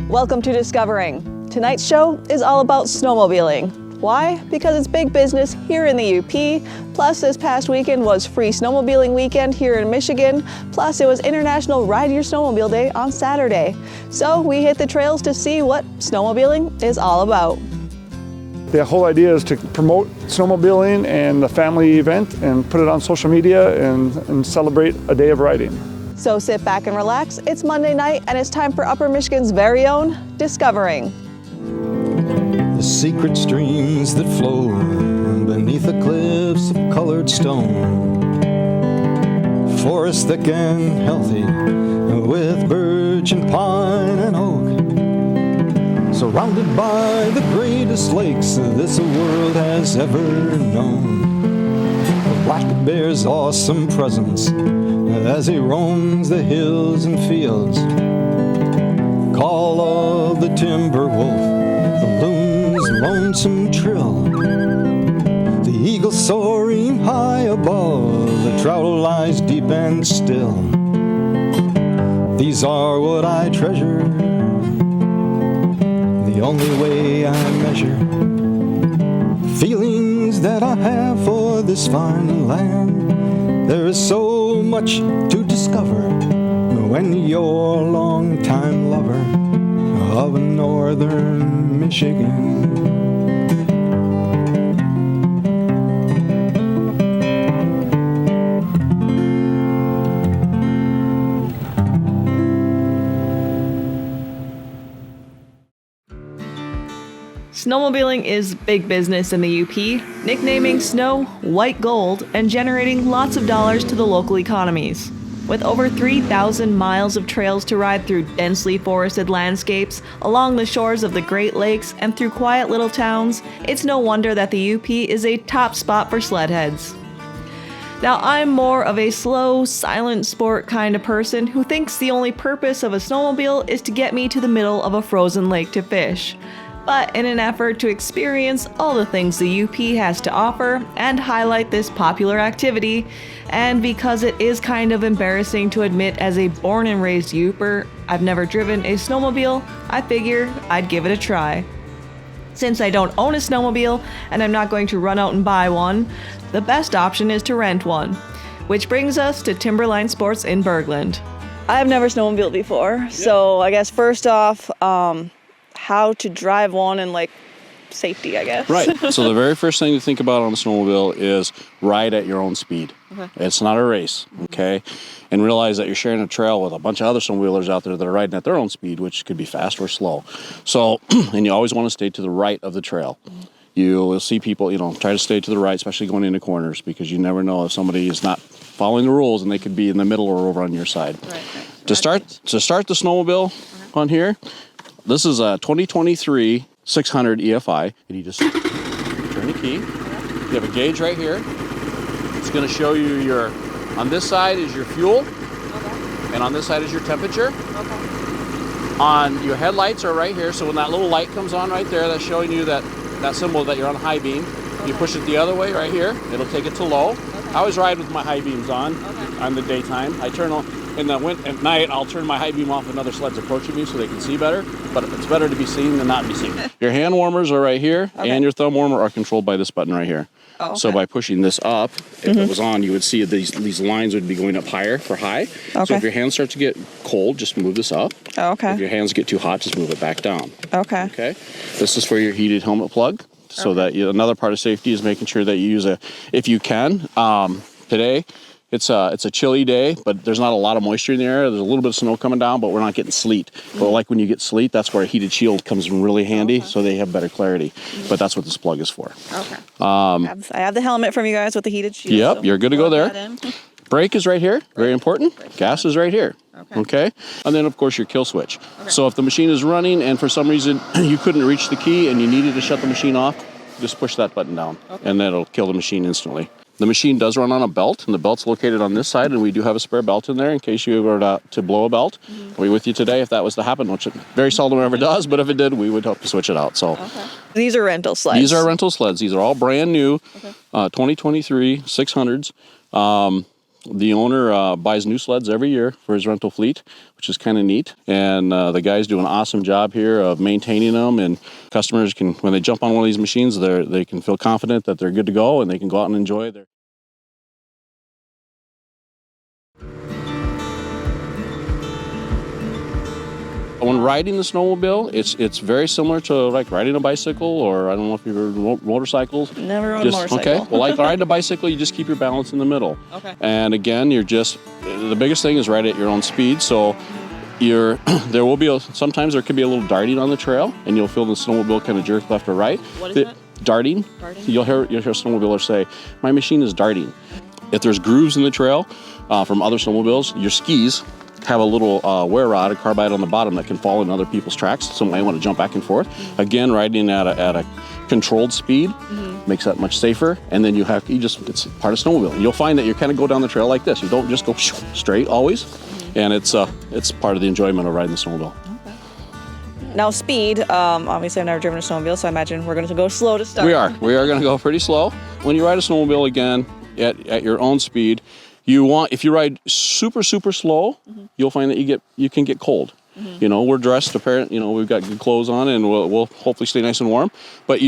Welcome to Discovering. Tonight's show is all about snowmobiling. Why? Because it's big business here in the UP, plus this past weekend was free snowmobiling weekend here in Michigan, plus it was International Ride Your Snowmobile Day on Saturday. So we hit the trails to see what snowmobiling is all about. The whole idea is to promote snowmobiling and the family event and put it on social media and celebrate a day of riding. So sit back and relax. It's Monday night and it's time for Upper Michigan's very own Discovering. The secret streams that flow beneath the cliffs of colored stone. Forest thick and healthy with birch and pine and oak. Surrounded by the greatest lakes this world has ever known. The black bear's awesome presence as he roams the hills and fields. Call of the timber wolf, the loon's lonesome trill. The eagle soaring high above, the trout lies deep and still. These are what I treasure, the only way I measure feelings that I have for this fine land. There is so much to discover when you're a long-time lover of northern Michigan. Snowmobiling is big business in the UP, nicknaming snow white gold and generating lots of dollars to the local economies. With over 3,000 miles of trails to ride through densely forested landscapes, along the shores of the Great Lakes, and through quiet little towns, it's no wonder that the UP is a top spot for sledheads. Now, I'm more of a slow, silent sport kind of person who thinks the only purpose of a snowmobile is to get me to the middle of a frozen lake to fish. But in an effort to experience all the things the UP has to offer and highlight this popular activity, and because it is kind of embarrassing to admit as a born and raised Uper, I've never driven a snowmobile, I figured I'd give it a try. Since I don't own a snowmobile and I'm not going to run out and buy one, the best option is to rent one. Which brings us to Timberline Sports in Bergland. I've never snowmobiled before, so I guess first off, how to drive one and safety, I guess. Right. So the very first thing to think about on a snowmobile is ride at your own speed. Okay. It's not a race, okay? And realize that you're sharing a trail with a bunch of other snowmobilers out there that are riding at their own speed, which could be fast or slow. So, and you always want to stay to the right of the trail. You'll see people, try to stay to the right, especially going into corners, because you never know if somebody is not following the rules and they could be in the middle or over on your side. Right. To start the snowmobile on here, this is a 2023 600 EFI, and you just turn the key. You have a gauge right here. It's going to show you on this side is your fuel, and on this side is your temperature. On your headlights are right here, so when that little light comes on right there, that's showing you that symbol that you're on high beam. You push it the other way right here, it'll take it to low. I always ride with my high beams on the daytime. I turn on. At night, I'll turn my high beam off when other sleds approaching me so they can see better, but it's better to be seen than not be seen. Your hand warmers are right here, and your thumb warmer are controlled by this button right here. Oh, okay. So by pushing this up, if it was on, you would see these lines would be going up higher for high. Okay. So if your hands start to get cold, just move this up. Oh, okay. If your hands get too hot, just move it back down. Okay. Okay. This is for your heated helmet plug. So that another part of safety is making sure that you use if you can, today, it's a chilly day, but there's not a lot of moisture in the air. There's a little bit of snow coming down, but we're not getting sleet. But like when you get sleet, that's where a heated shield comes in really handy, so they have better clarity. But that's what this plug is for. Okay. I have the helmet from you guys with the heated shield. Yep, so you're good to go there. Brake is right here, very important. Gas is right here. Okay. And then, of course, your kill switch. Okay. So if the machine is running and for some reason you couldn't reach the key and you needed to shut the machine off, just push that button down, and that'll kill the machine instantly. The machine does run on a belt, and the belt's located on this side, and we do have a spare belt in there in case you were to blow a belt. I'll be with you today if that was to happen, which it very seldom ever does, but if it did, we would hope to switch it out. So, These are rental sleds? These are rental sleds. These are all brand new, 2023 600s. The owner buys new sleds every year for his rental fleet, which is kind of neat. And the guys do an awesome job here of maintaining them. And customers can, when they jump on one of these machines, they can feel confident that they're good to go and they can go out and enjoy their. When riding the snowmobile, it's very similar to like riding a bicycle, or I don't know if you've heard motorcycles. Never rode a motorcycle. Okay, well, like riding a bicycle, you just keep your balance in the middle. Okay. And again, the biggest thing is ride at your own speed. So there will be sometimes there could be a little darting on the trail, and you'll feel the snowmobile kind of jerk left or right. What is that? Darting. You'll hear snowmobilers say, "My machine is darting." If there's grooves in the trail from other snowmobiles, your skis have a little wear rod, a carbide on the bottom that can fall in other people's tracks. So you might want to jump back and forth. Again, riding at a controlled speed makes that much safer. And then it's part of snowmobiling. You'll find that you kind of go down the trail like this. You don't just go straight always. And it's part of the enjoyment of riding the snowmobile. Now speed, obviously I've never driven a snowmobile, so I imagine we're going to go slow to start. We are going to go pretty slow. When you ride a snowmobile, again, at your own speed, if you ride super slow, you'll find that you can get cold. You know, we're dressed apparent. You know, we've got good clothes on, and we'll hopefully stay nice and warm. But so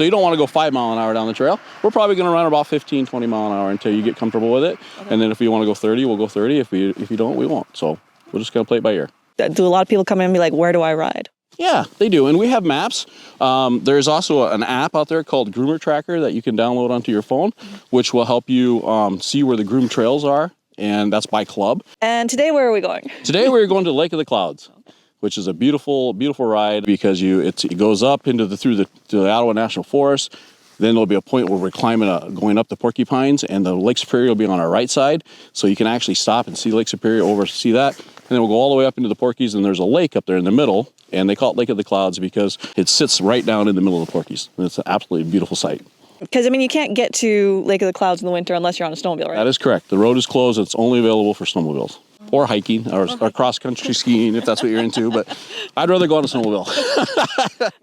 you don't want to go 5 mile an hour down the trail. We're probably going to run about 15, 20 mile an hour until you get comfortable with it. Okay. And then if you want to go 30, we'll go 30. If you don't, we won't. So we're just going to play it by ear. Do a lot of people come in and be like, "Where do I ride?" Yeah, they do. And we have maps. There's also an app out there called Groomer Tracker that you can download onto your phone, which will help you see where the groomed trails are. And that's by club. And today, where are we going? Today, we're going to Lake of the Clouds, which is a beautiful, beautiful ride because it goes up through the Ottawa National Forest. Then there'll be a point where we're going up the Porcupines, and the Lake Superior will be on our right side. So you can actually stop and see Lake Superior, see that. And then we'll go all the way up into the Porkies, and there's a lake up there in the middle. And they call it Lake of the Clouds because it sits right down in the middle of the Porkies. And it's an absolutely beautiful sight. Because, you can't get to Lake of the Clouds in the winter unless you're on a snowmobile, right? That is correct. The road is closed. It's only available for snowmobiles. Or hiking, or cross-country skiing, if that's what you're into. But I'd rather go on a snowmobile.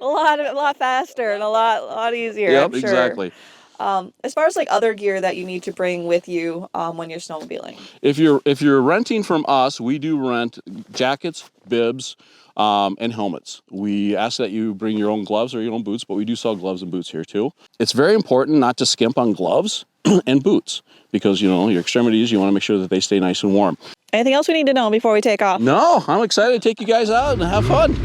a lot faster and a lot easier, Yep, I'm sure. Exactly. As far as other gear that you need to bring with you when you're snowmobiling. If you're renting from us, we do rent jackets, bibs, and helmets. We ask that you bring your own gloves or your own boots, but we do sell gloves and boots here too. It's very important not to skimp on gloves and boots because, your extremities, you want to make sure that they stay nice and warm. Anything else we need to know before we take off? No, I'm excited to take you guys out and have fun.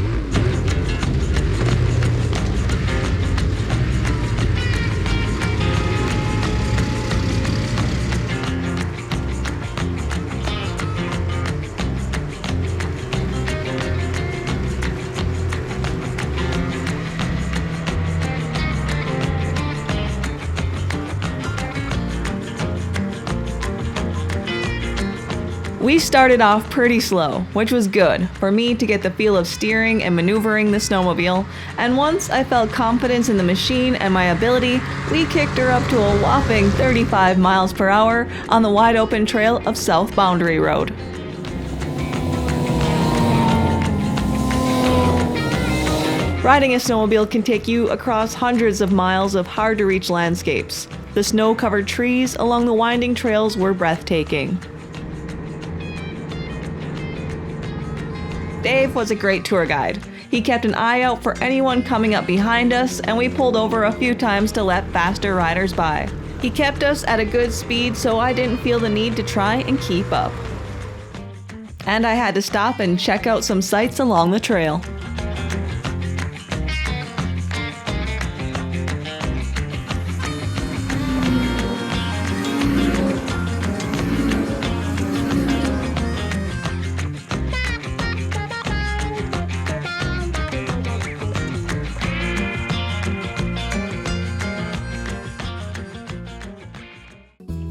We started off pretty slow, which was good for me to get the feel of steering and maneuvering the snowmobile, and once I felt confidence in the machine and my ability, we kicked her up to a whopping 35 miles per hour on the wide open trail of South Boundary Road. Riding a snowmobile can take you across hundreds of miles of hard-to-reach landscapes. The snow-covered trees along the winding trails were breathtaking. Dave was a great tour guide. He kept an eye out for anyone coming up behind us, and we pulled over a few times to let faster riders by. He kept us at a good speed, so I didn't feel the need to try and keep up. And I had to stop and check out some sights along the trail.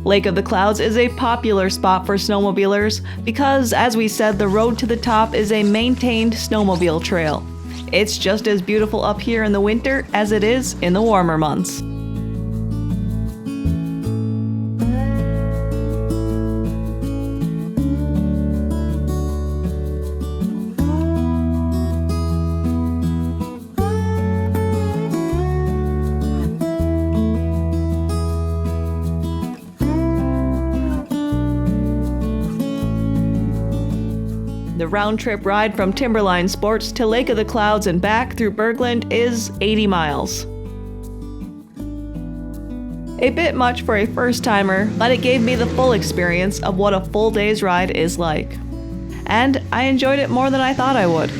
Lake of the Clouds is a popular spot for snowmobilers because, as we said, the road to the top is a maintained snowmobile trail. It's just as beautiful up here in the winter as it is in the warmer months. the round-trip ride from Timberline Sports to Lake of the Clouds and back through Bergland is 80 miles. A bit much for a first-timer, but it gave me the full experience of what a full day's ride is like. And I enjoyed it more than I thought I would.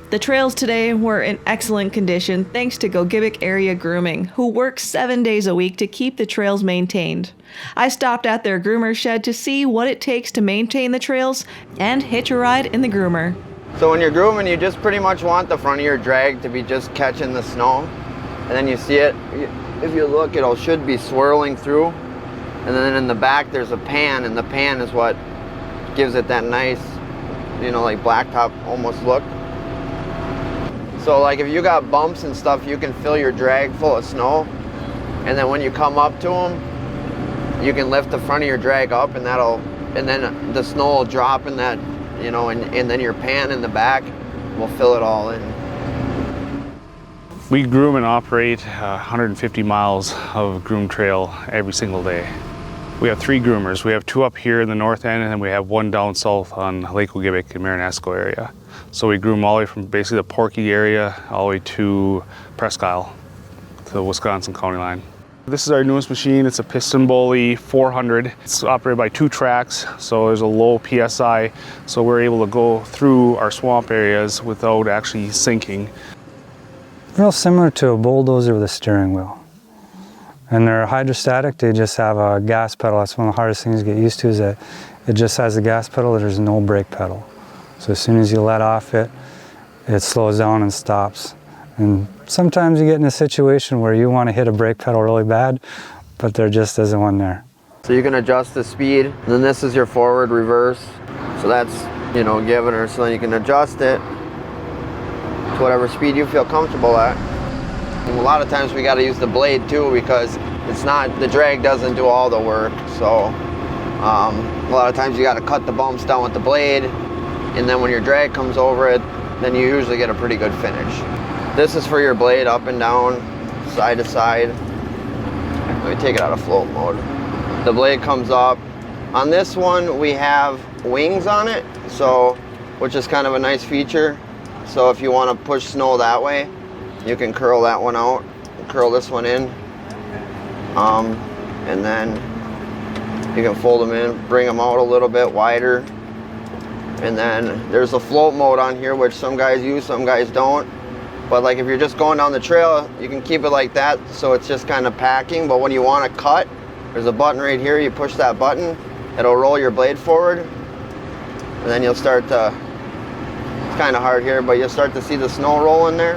The trails today were in excellent condition thanks to Gogebic Area Grooming, who works 7 days a week to keep the trails maintained. I stopped at their groomer shed to see what it takes to maintain the trails and hitch a ride in the groomer. So when you're grooming, you just pretty much want the front of your drag to be just catching the snow. And then you see it, if you look, it should be swirling through. And then in the back there's a pan, and the pan is what gives it that nice, like blacktop almost look. So like if you got bumps and stuff, you can fill your drag full of snow, and then when you come up to them, you can lift the front of your drag up, and then the snow will drop in that, and then your pan in the back will fill it all in. We groom and operate 150 miles of groom trail every single day. We have 3 groomers. We have 2 up here in the north end, and then we have 1 down south on Lake Gogebic in Marinasco area. So we groom all the way from basically the Porky area all the way to Presque Isle, to the Wisconsin county line. This is our newest machine. It's a piston bully 400. It's operated by 2 tracks, so there's a low PSI, so we're able to go through our swamp areas without actually sinking. Real similar to a bulldozer with a steering wheel. And they're hydrostatic, they just have a gas pedal. That's one of the hardest things to get used to, is that it just has the gas pedal, there's no brake pedal. So as soon as you let off it, it slows down and stops. And sometimes you get in a situation where you want to hit a brake pedal really bad, but there just isn't one there. So you can adjust the speed, and then this is your forward, reverse. So that's, given her, so then you can adjust it to whatever speed you feel comfortable at. And a lot of times we got to use the blade too, because the drag doesn't do all the work. So a lot of times you got to cut the bumps down with the blade, and then when your drag comes over it, then you usually get a pretty good finish. This is for your blade up and down, side to side. Let me take it out of float mode. The blade comes up. On this one we have wings on it, which is kind of a nice feature. So if you want to push snow that way, you can curl that one out, curl this one in, and then you can fold them in, bring them out a little bit wider. And then there's a float mode on here, which some guys use, some guys don't. But like if you're just going down the trail, you can keep it like that, so it's just kind of packing. But when you want to cut, there's a button right here. You push that button, it'll roll your blade forward, and then you'll start to, it's kind of hard here, but you'll start to see the snow roll in there.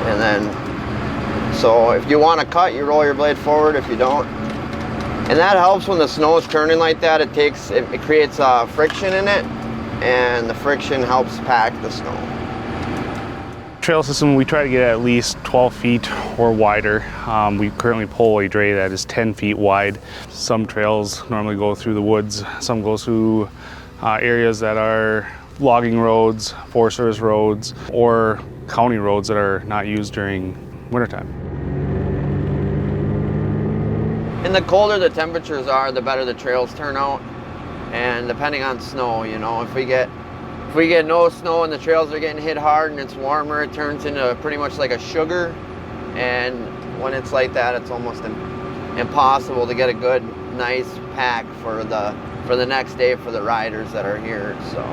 And then, so if you want to cut, you roll your blade forward. If you don't, and that helps when the snow is turning like that. It creates friction in it, and the friction helps pack the snow. Trail system, we try to get at least 12 feet or wider. We currently pull a dray that is 10 feet wide. Some trails normally go through the woods. Some go through areas that are logging roads, Forest Service roads, or county roads that are not used during wintertime. And the colder the temperatures are, the better the trails turn out. And depending on snow, if we get no snow and the trails are getting hit hard and it's warmer, it turns into pretty much like a sugar. And when it's like that, it's almost impossible to get a good, nice pack for the next day for the riders that are here. So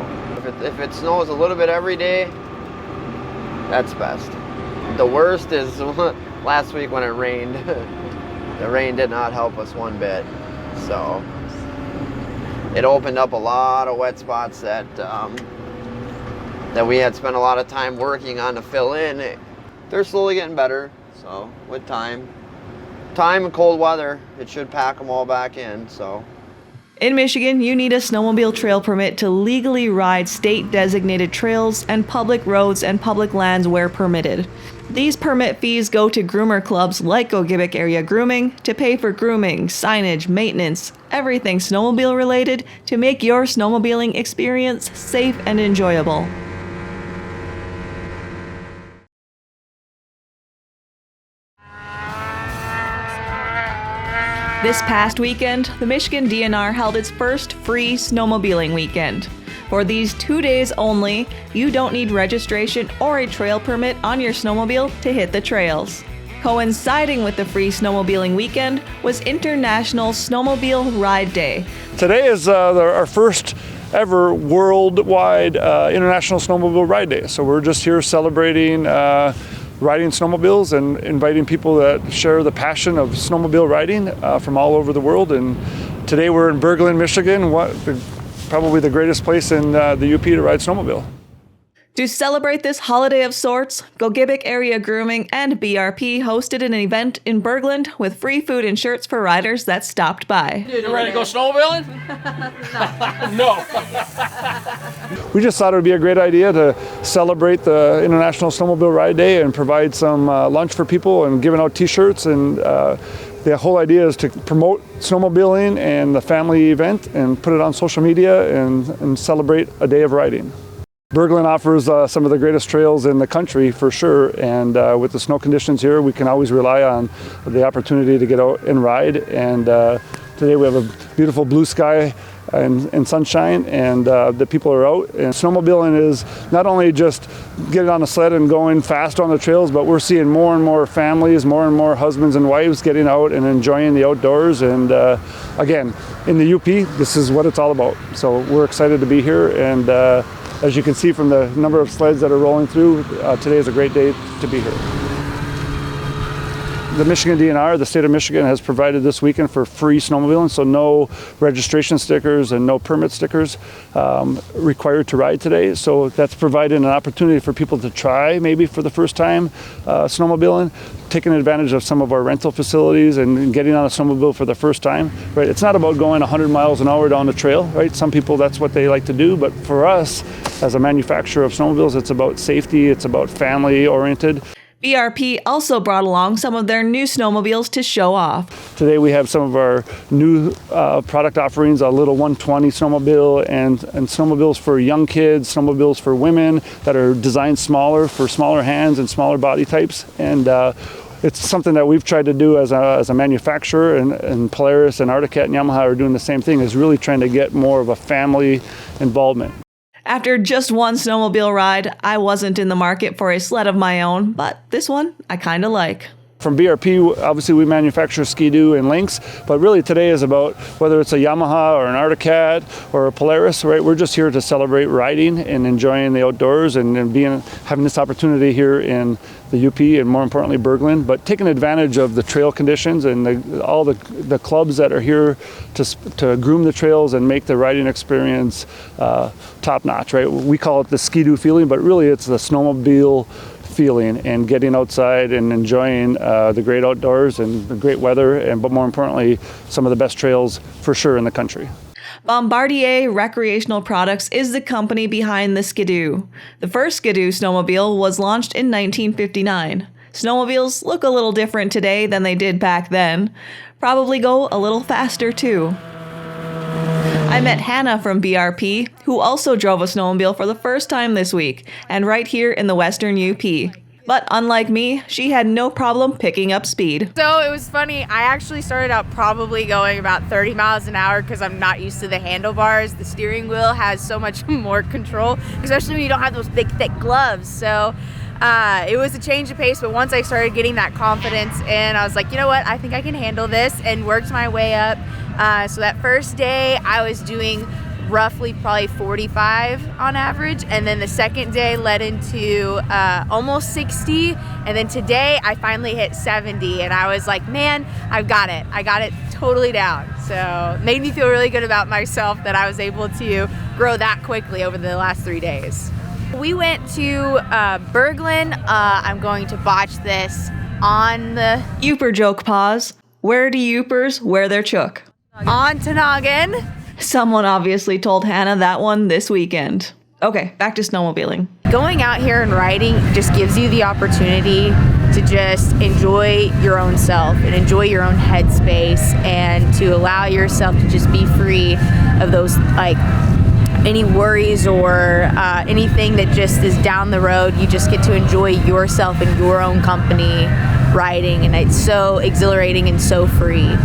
if it snows a little bit every day, that's best. The worst is last week when it rained. The rain did not help us one bit. So it opened up a lot of wet spots that we had spent a lot of time working on to fill in. They're slowly getting better, so with time and cold weather, it should pack them all back in. So In Michigan, you need a snowmobile trail permit to legally ride state-designated trails and public roads and public lands where permitted. These permit fees go to groomer clubs like Gogebic Area Grooming to pay for grooming, signage, maintenance, everything snowmobile related to make your snowmobiling experience safe and enjoyable. This past weekend, the Michigan DNR held its first free snowmobiling weekend. For these 2 days only, you don't need registration or a trail permit on your snowmobile to hit the trails. Coinciding with the free snowmobiling weekend was International Snowmobile Ride Day. Today is our first ever worldwide International Snowmobile Ride Day. So we're just here celebrating riding snowmobiles and inviting people that share the passion of snowmobile riding from all over the world. And today we're in Bergland, Michigan, probably the greatest place in the UP to ride snowmobile. To celebrate this holiday of sorts, Gogebic Area Grooming and BRP hosted an event in Bergland with free food and shirts for riders that stopped by. You ready to go snowmobiling? No. We just thought it would be a great idea to celebrate the International Snowmobile Ride Day and provide some lunch for people and giving out t-shirts. And the whole idea is to promote snowmobiling and the family event and put it on social media and celebrate a day of riding. Bergland offers some of the greatest trails in the country for sure, and with the snow conditions here, we can always rely on the opportunity to get out and ride. And today we have a beautiful blue sky and sunshine, and the people are out. And snowmobiling is not only just getting on a sled and going fast on the trails, but we're seeing more and more families, more and more husbands and wives getting out and enjoying the outdoors. And again, in the UP, this is what it's all about. So we're excited to be here, and as you can see from the number of sleds that are rolling through, today is a great day to be here. The Michigan DNR, the state of Michigan, has provided this weekend for free snowmobiling, so no registration stickers and no permit stickers required to ride today. So that's providing an opportunity for people to try, maybe for the first time, snowmobiling, taking advantage of some of our rental facilities and getting on a snowmobile for the first time. Right? It's not about going 100 miles an hour down the trail. Right? Some people, that's what they like to do, but for us, as a manufacturer of snowmobiles, it's about safety, it's about family-oriented. BRP also brought along some of their new snowmobiles to show off. Today we have some of our new product offerings, a little 120 snowmobile and snowmobiles for young kids, snowmobiles for women that are designed smaller for smaller hands and smaller body types. And it's something that we've tried to do as a manufacturer, and Polaris and Arctic Cat and Yamaha are doing the same thing, is really trying to get more of a family involvement. After just one snowmobile ride, I wasn't in the market for a sled of my own, but this one I kinda like. From BRP, obviously we manufacture Ski-Doo and Lynx, but really today is about whether it's a Yamaha or an Arctic Cat or a Polaris, right? We're just here to celebrate riding and enjoying the outdoors and having this opportunity here in the UP and more importantly Bergland, but taking advantage of the trail conditions and all the clubs that are here to groom the trails and make the riding experience top notch, right? We call it the Ski-Doo feeling, but really it's the snowmobile feeling and getting outside and enjoying the great outdoors and the great weather, but more importantly, some of the best trails for sure in the country. Bombardier Recreational Products is the company behind the Ski-Doo. The first Ski-Doo snowmobile was launched in 1959. Snowmobiles look a little different today than they did back then. Probably go a little faster too. I met Hannah from BRP, who also drove a snowmobile for the first time this week, and right here in the western UP. But unlike me, she had no problem picking up speed. So it was funny, I actually started out probably going about 30 miles an hour because I'm not used to the handlebars. The steering wheel has so much more control, especially when you don't have those big thick gloves. So it was a change of pace, but once I started getting that confidence and I was like, you know what, I think I can handle this, and worked my way up. So that first day I was doing roughly probably 45 on average, and then the second day led into almost 60, and then today I finally hit 70, and I was like, man, I got it totally down. So it made me feel really good about myself that I was able to grow that quickly over the last 3 days. We went to Bergland. I'm going to botch this on the Youper joke pause. Where do Youpers wear their chook? On Tanagan. Someone obviously told Hannah that one this weekend. Okay, back to snowmobiling. Going out here and riding just gives you the opportunity to just enjoy your own self and enjoy your own headspace, and to allow yourself to just be free of those, like, any worries or anything that just is down the road. You just get to enjoy yourself in your own company riding, and it's so exhilarating and so free.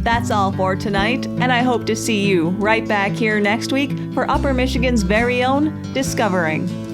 That's all for tonight, and I hope to see you right back here next week for Upper Michigan's very own Discovering.